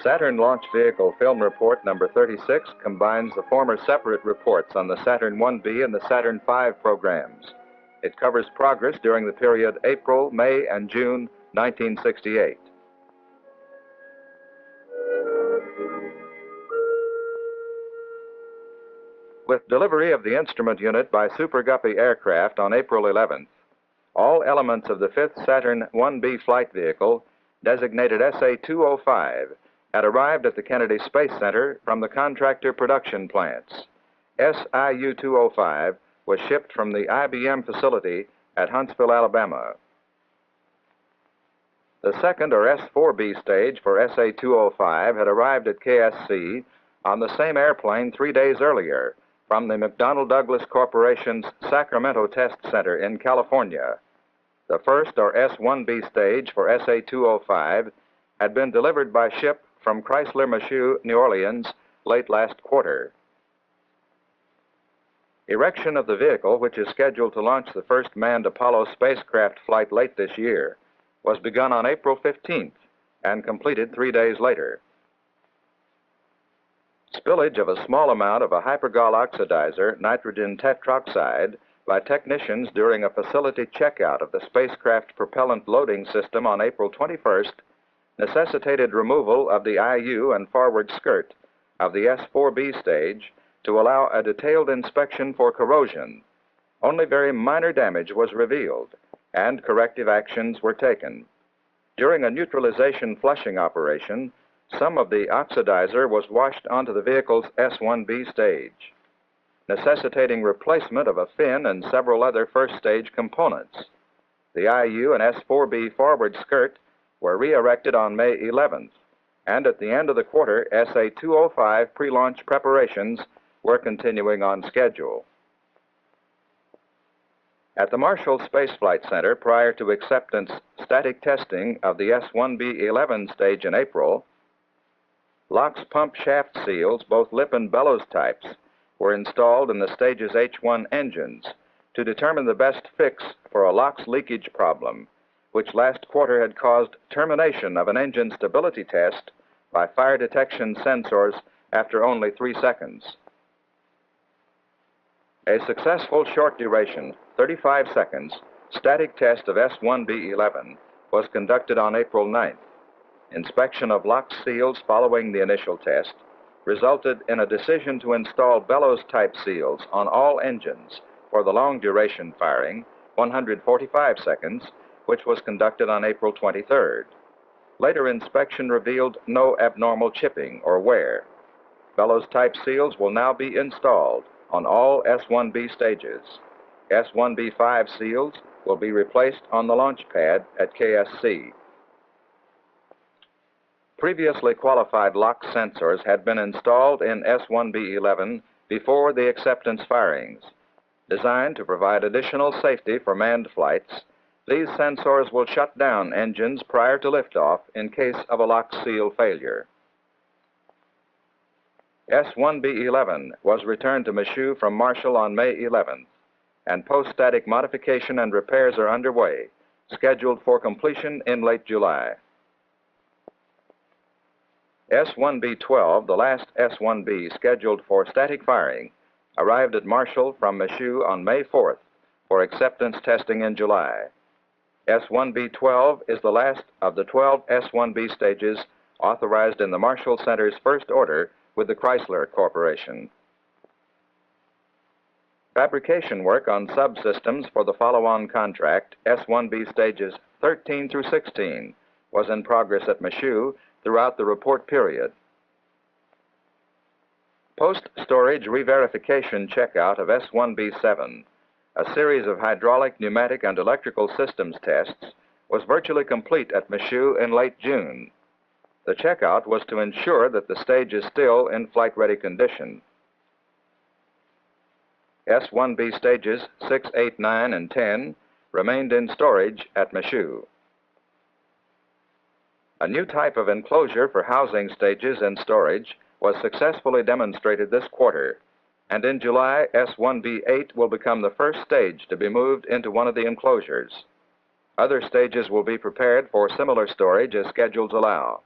Saturn Launch Vehicle Film Report number 36 combines the former separate reports on the Saturn 1B and the Saturn V programs. It covers progress during the period April, May, and June 1968. With delivery of the instrument unit by Super Guppy Aircraft on April 11th, all elements of the fifth Saturn 1B flight vehicle, designated SA-205, had arrived at the Kennedy Space Center from the contractor production plants. SIU-205 was shipped from the IBM facility at Huntsville, Alabama. The second, or S-4B stage for SA-205 had arrived at KSC on the same airplane 3 days earlier from the McDonnell Douglas Corporation's Sacramento Test Center in California. The first, or S-1B stage for SA-205 had been delivered by ship from Chrysler Michoud, New Orleans, late last quarter. Erection of the vehicle, which is scheduled to launch the first manned Apollo spacecraft flight late this year, was begun on April 15th and completed 3 days later. Spillage of a small amount of a hypergol oxidizer, nitrogen tetroxide, by technicians during a facility checkout of the spacecraft propellant loading system on April 21st necessitated removal of the IU and forward skirt of the S-4B stage to allow a detailed inspection for corrosion. Only very minor damage was revealed, and corrective actions were taken. During a neutralization flushing operation, some of the oxidizer was washed onto the vehicle's S-1B stage, necessitating replacement of a fin and several other first-stage components. The IU and S-4B forward skirt were re-erected on May 11th, and at the end of the quarter, SA-205 pre-launch preparations were continuing on schedule. At the Marshall Space Flight Center, prior to acceptance static testing of the S-1B-11 stage in April, LOX pump shaft seals, both lip and bellows types, were installed in the stage's H-1 engines to determine the best fix for a LOX leakage problem, which last quarter had caused termination of an engine stability test by fire detection sensors after only 3 seconds. A successful short duration, 35 seconds, static test of S-1B-11 was conducted on April 9th. Inspection of LOX seals following the initial test resulted in a decision to install bellows-type seals on all engines for the long-duration firing, 145 seconds, which was conducted on April 23rd. Later inspection revealed no abnormal chipping or wear. Bellows-type seals will now be installed on all S-1B stages. S-1B-5 seals will be replaced on the launch pad at KSC. Previously qualified LOX sensors had been installed in S-1B-11 before the acceptance firings. Designed to provide additional safety for manned flights, these sensors will shut down engines prior to liftoff in case of a LOX seal failure. S-1B-11 was returned to Michoud from Marshall on May 11th, and post-static modification and repairs are underway, scheduled for completion in late July. S-1B-12, the last S-1B scheduled for static firing, arrived at Marshall from Michoud on May 4th for acceptance testing in July. S-1B-12 is the last of the 12 S-1B stages authorized in the Marshall Center's first order with the Chrysler Corporation. Fabrication work on subsystems for the follow-on contract, S-1B stages 13 through 16, was in progress at Michoud throughout the report period. Post-storage re-verification checkout of S-1B-7, a series of hydraulic, pneumatic, and electrical systems tests, was virtually complete at Michoud in late June. The checkout was to ensure that the stage is still in flight-ready condition. S-1B stages 6, 8, 9, and 10 remained in storage at Michoud. A new type of enclosure for housing stages in storage was successfully demonstrated this quarter, and in July, S-1B-8 will become the first stage to be moved into one of the enclosures. Other stages will be prepared for similar storage as schedules allow.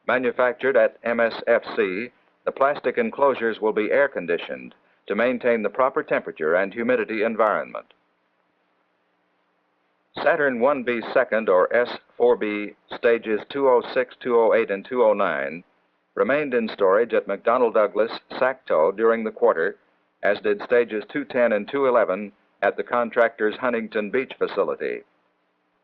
Manufactured at MSFC, the plastic enclosures will be air-conditioned to maintain the proper temperature and humidity environment. Saturn 1B second or S4B stages 206, 208, and 209 remained in storage at McDonnell Douglas, Sacktow during the quarter, as did stages 210 and 211 at the contractor's Huntington Beach facility.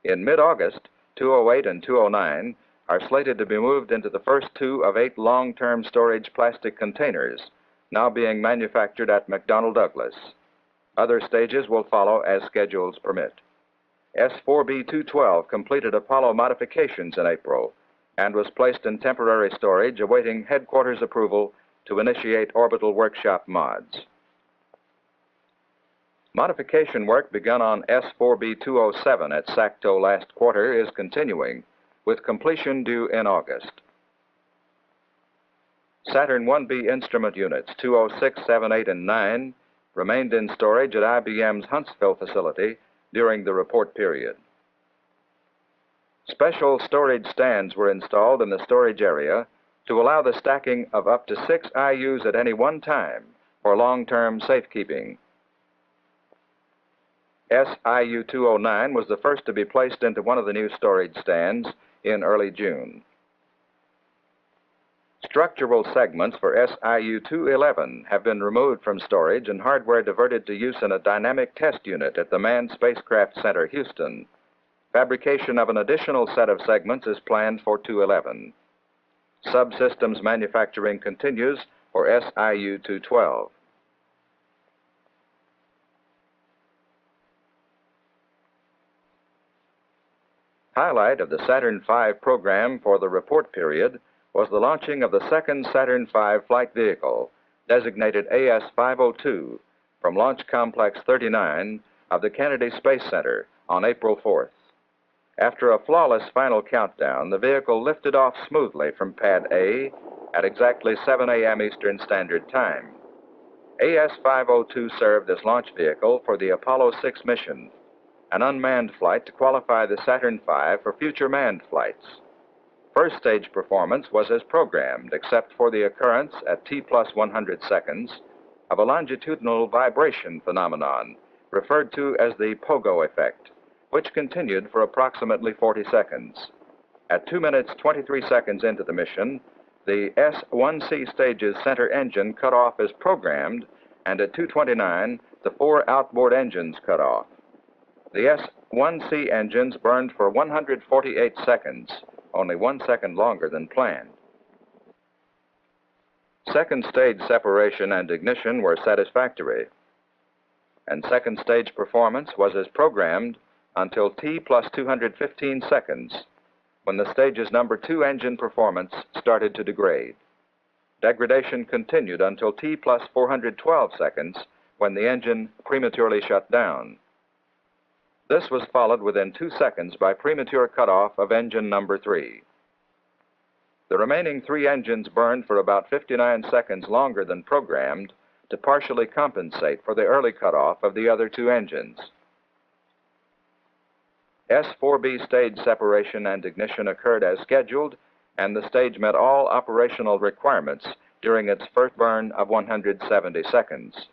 In mid-August, 208 and 209 are slated to be moved into the first 2 of 8 long-term storage plastic containers, now being manufactured at McDonnell Douglas. Other stages will follow as schedules permit. S4B-212 completed Apollo modifications in April and was placed in temporary storage awaiting headquarters approval to initiate orbital workshop mods. Modification work begun on S4B-207 at Sacktow last quarter is continuing, with completion due in August. Saturn 1B instrument units 206, 7, 8, and 9 remained in storage at IBM's Huntsville facility during the report period. Special storage stands were installed in the storage area to allow the stacking of up to 6 IUs at any one time for long-term safekeeping. SIU-209 was the first to be placed into one of the new storage stands in early June. Structural segments for SIU-211 have been removed from storage and hardware diverted to use in a dynamic test unit at the Manned Spacecraft Center, Houston. Fabrication of an additional set of segments is planned for 211. Subsystems manufacturing continues for SIU-212. Highlight of the Saturn V program for the report period was the launching of the second Saturn V flight vehicle, designated AS-502, from Launch Complex 39 of the Kennedy Space Center on April 4th. After a flawless final countdown, the vehicle lifted off smoothly from Pad A at exactly 7 a.m. Eastern Standard Time. AS-502 served as launch vehicle for the Apollo 6 mission, an unmanned flight to qualify the Saturn V for future manned flights. First stage performance was as programmed, except for the occurrence at T+100 seconds of a longitudinal vibration phenomenon referred to as the pogo effect, which continued for approximately 40 seconds. At 2 minutes 23 seconds into the mission, the S1C stage's center engine cut off as programmed, and at 2:29, the 4 outboard engines cut off. The S1C engines burned for 148 seconds, only 1 second longer than planned. Second stage separation and ignition were satisfactory, and second stage performance was as programmed until T+215 seconds, when the stage's number 2 engine performance started to degrade. Degradation continued until T+412 seconds, when the engine prematurely shut down. This was followed within 2 seconds by premature cutoff of engine number 3. The remaining 3 engines burned for about 59 seconds longer than programmed to partially compensate for the early cutoff of the other 2 engines. S4B stage separation and ignition occurred as scheduled, and the stage met all operational requirements during its first burn of 170 seconds.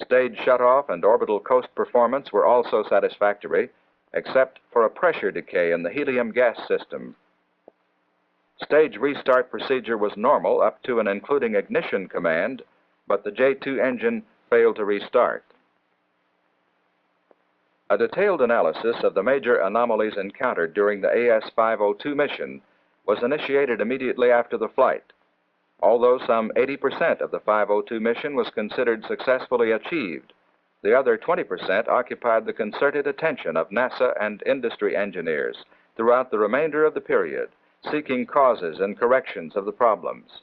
Stage shutoff and orbital coast performance were also satisfactory, except for a pressure decay in the helium gas system. Stage restart procedure was normal up to and including ignition command, but the J2 engine failed to restart. A detailed analysis of the major anomalies encountered during the AS-502 mission was initiated immediately after the flight. Although some 80% of the 502 mission was considered successfully achieved, the other 20% occupied the concerted attention of NASA and industry engineers throughout the remainder of the period, seeking causes and corrections of the problems.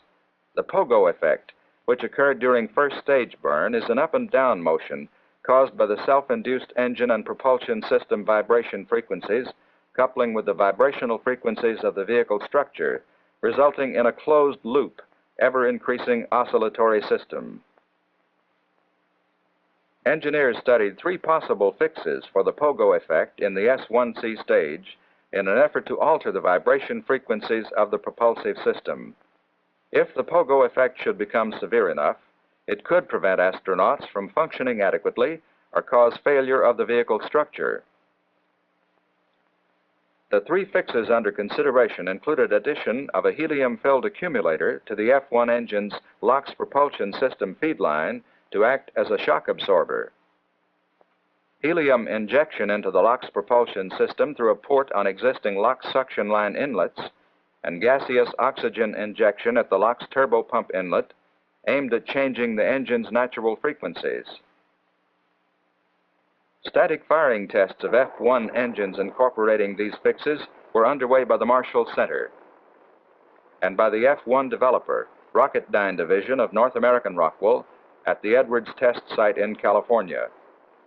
The pogo effect, which occurred during first stage burn, is an up and down motion caused by the self-induced engine and propulsion system vibration frequencies coupling with the vibrational frequencies of the vehicle structure, resulting in a closed loop, ever-increasing oscillatory system. Engineers studied 3 possible fixes for the pogo effect in the S1C stage in an effort to alter the vibration frequencies of the propulsive system. If the pogo effect should become severe enough, it could prevent astronauts from functioning adequately or cause failure of the vehicle structure. The three fixes under consideration included addition of a helium-filled accumulator to the F-1 engine's LOX propulsion system feed line to act as a shock absorber, helium injection into the LOX propulsion system through a port on existing LOX suction line inlets, and gaseous oxygen injection at the LOX turbopump inlet aimed at changing the engine's natural frequencies. Static firing tests of F-1 engines incorporating these fixes were underway by the Marshall Center and by the F-1 developer, Rocketdyne Division of North American Rockwell, at the Edwards Test Site in California.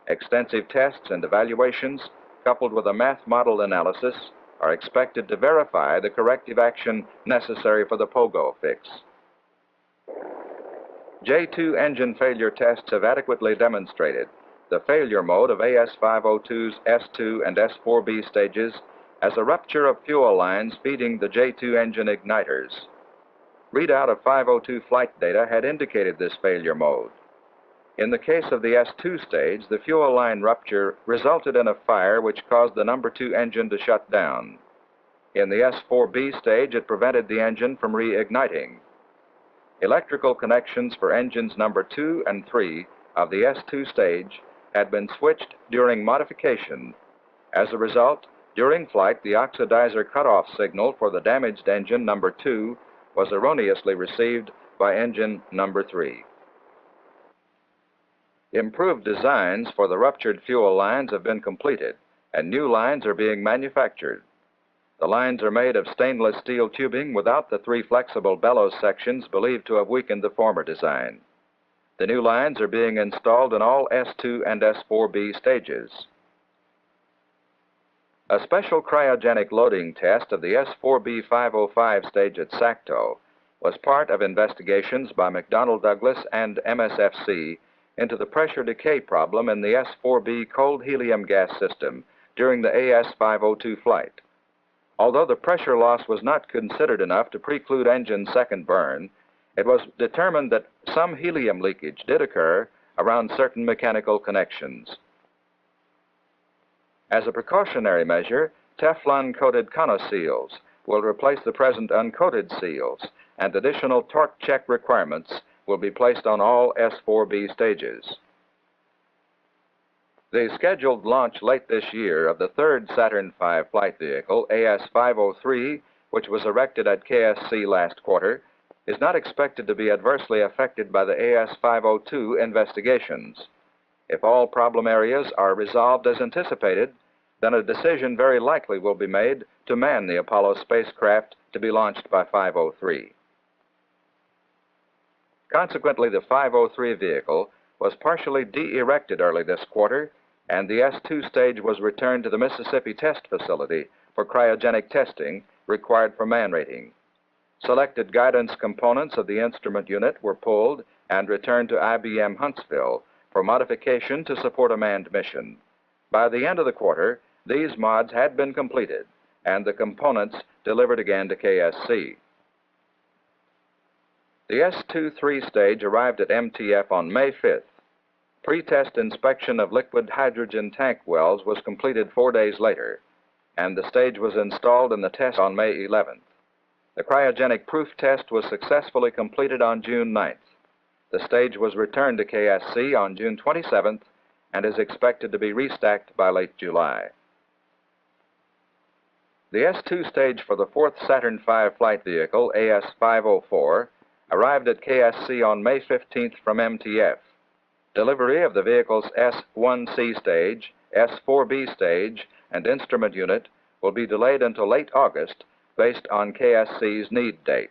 Extensive tests and evaluations, coupled with a math model analysis, are expected to verify the corrective action necessary for the pogo fix. J2 engine failure tests have adequately demonstrated the failure mode of AS502's S2 and S4B stages as a rupture of fuel lines feeding the J2 engine igniters. Readout of 502 flight data had indicated this failure mode. In the case of the S2 stage, the fuel line rupture resulted in a fire which caused the number 2 engine to shut down. In the S4B stage, it prevented the engine from reigniting. Electrical connections for engines number 2 and 3 of the S2 stage had been switched during modification. As a result, during flight, the oxidizer cutoff signal for the damaged engine number 2 was erroneously received by engine number 3. Improved designs for the ruptured fuel lines have been completed, and new lines are being manufactured. The lines are made of stainless steel tubing without the 3 flexible bellows sections believed to have weakened the former design. The new lines are being installed in all S2 and S4B stages. A special cryogenic loading test of the S4B 505 stage at Sacto was part of investigations by McDonnell Douglas and MSFC into the pressure decay problem in the S4B cold helium gas system during the AS502 flight. Although the pressure loss was not considered enough to preclude engine second burn, it was determined that some helium leakage did occur around certain mechanical connections. As a precautionary measure, Teflon-coated conoseals will replace the present uncoated seals, and additional torque check requirements will be placed on all S4B stages. The scheduled launch late this year of the third Saturn V flight vehicle, AS503, which was erected at KSC last quarter, is not expected to be adversely affected by the AS502 investigations. If all problem areas are resolved as anticipated, then a decision very likely will be made to man the Apollo spacecraft to be launched by 503. Consequently, the 503 vehicle was partially de-erected early this quarter, and the S2 stage was returned to the Mississippi Test Facility for cryogenic testing required for man rating. Selected guidance components of the instrument unit were pulled and returned to IBM Huntsville for modification to support a manned mission. By the end of the quarter, these mods had been completed, and the components delivered again to KSC. The S2-3 stage arrived at MTF on May 5th. Pre-test inspection of liquid hydrogen tank wells was completed 4 days later, and the stage was installed in the test on May 11th. The cryogenic proof test was successfully completed on June 9th. The stage was returned to KSC on June 27th and is expected to be restacked by late July. The S2 stage for the fourth Saturn V flight vehicle, AS504, arrived at KSC on May 15th from MTF. Delivery of the vehicle's S1C stage, S4B stage, and instrument unit will be delayed until late August based on KSC's need date.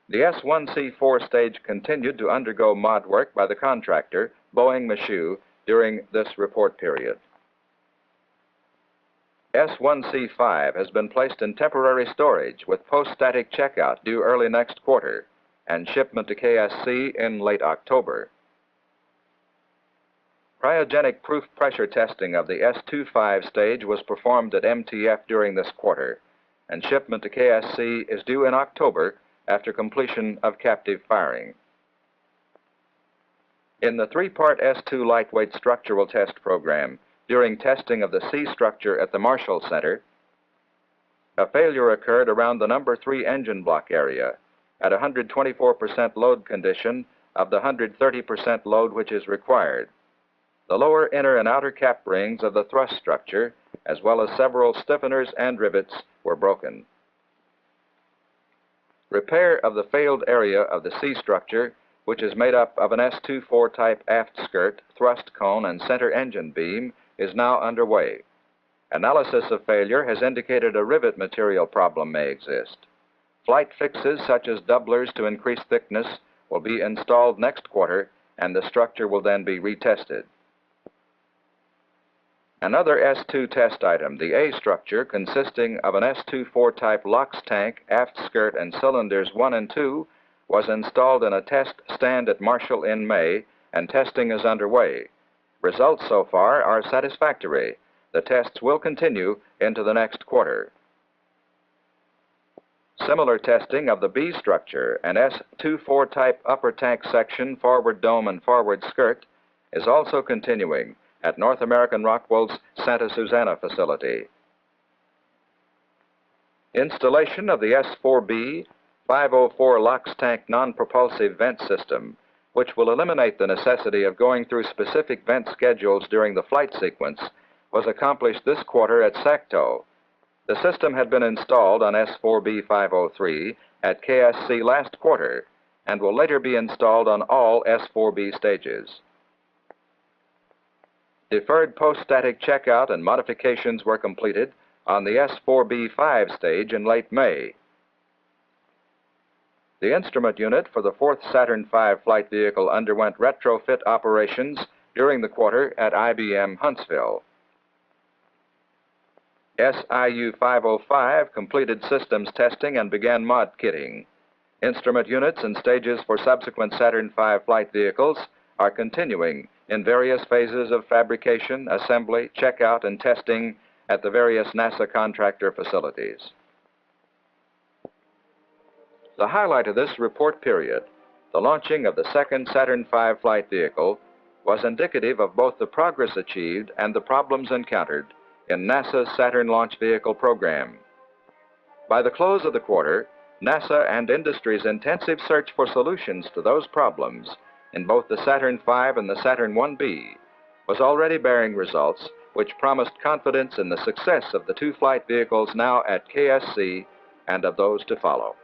The S1C4 stage continued to undergo mod work by the contractor, Boeing-Michoud, during this report period. S1C5 has been placed in temporary storage with post-static checkout due early next quarter and shipment to KSC in late October. Cryogenic proof pressure testing of the S-25 stage was performed at MTF during this quarter, and shipment to KSC is due in October after completion of captive firing. In the three-part S-2 lightweight structural test program, during testing of the C structure at the Marshall Center, a failure occurred around the number 3 engine block area at 124% load condition of the 130% load which is required. The lower inner and outer cap rings of the thrust structure, as well as several stiffeners and rivets, were broken. Repair of the failed area of the C structure, which is made up of an S-24 type aft skirt, thrust cone, and center engine beam, is now underway. Analysis of failure has indicated a rivet material problem may exist. Flight fixes such as doublers to increase thickness will be installed next quarter, and the structure will then be retested. Another S-2 test item, the A structure, consisting of an S-24 type LOX tank, aft skirt, and cylinders 1 and 2, was installed in a test stand at Marshall in May, and testing is underway. Results so far are satisfactory. The tests will continue into the next quarter. Similar testing of the B structure, an S-24 type upper tank section, forward dome, and forward skirt, is also continuing at North American Rockwell's Santa Susana facility. Installation of the S-4B 504 LOX tank non-propulsive vent system, which will eliminate the necessity of going through specific vent schedules during the flight sequence, was accomplished this quarter at SACTO. The system had been installed on S-4B 503 at KSC last quarter and will later be installed on all S-4B stages. Deferred post-static checkout and modifications were completed on the S-4B5 stage in late May. The instrument unit for the 4th Saturn V flight vehicle underwent retrofit operations during the quarter at IBM Huntsville. SIU-505 completed systems testing and began mod kitting. Instrument units and stages for subsequent Saturn V flight vehicles are continuing in various phases of fabrication, assembly, checkout, and testing at the various NASA contractor facilities. The highlight of this report period, the launching of the second Saturn V flight vehicle, was indicative of both the progress achieved and the problems encountered in NASA's Saturn launch vehicle program. By the close of the quarter, NASA and industry's intensive search for solutions to those problems in both the Saturn V and the Saturn 1B was already bearing results which promised confidence in the success of the two flight vehicles now at KSC and of those to follow.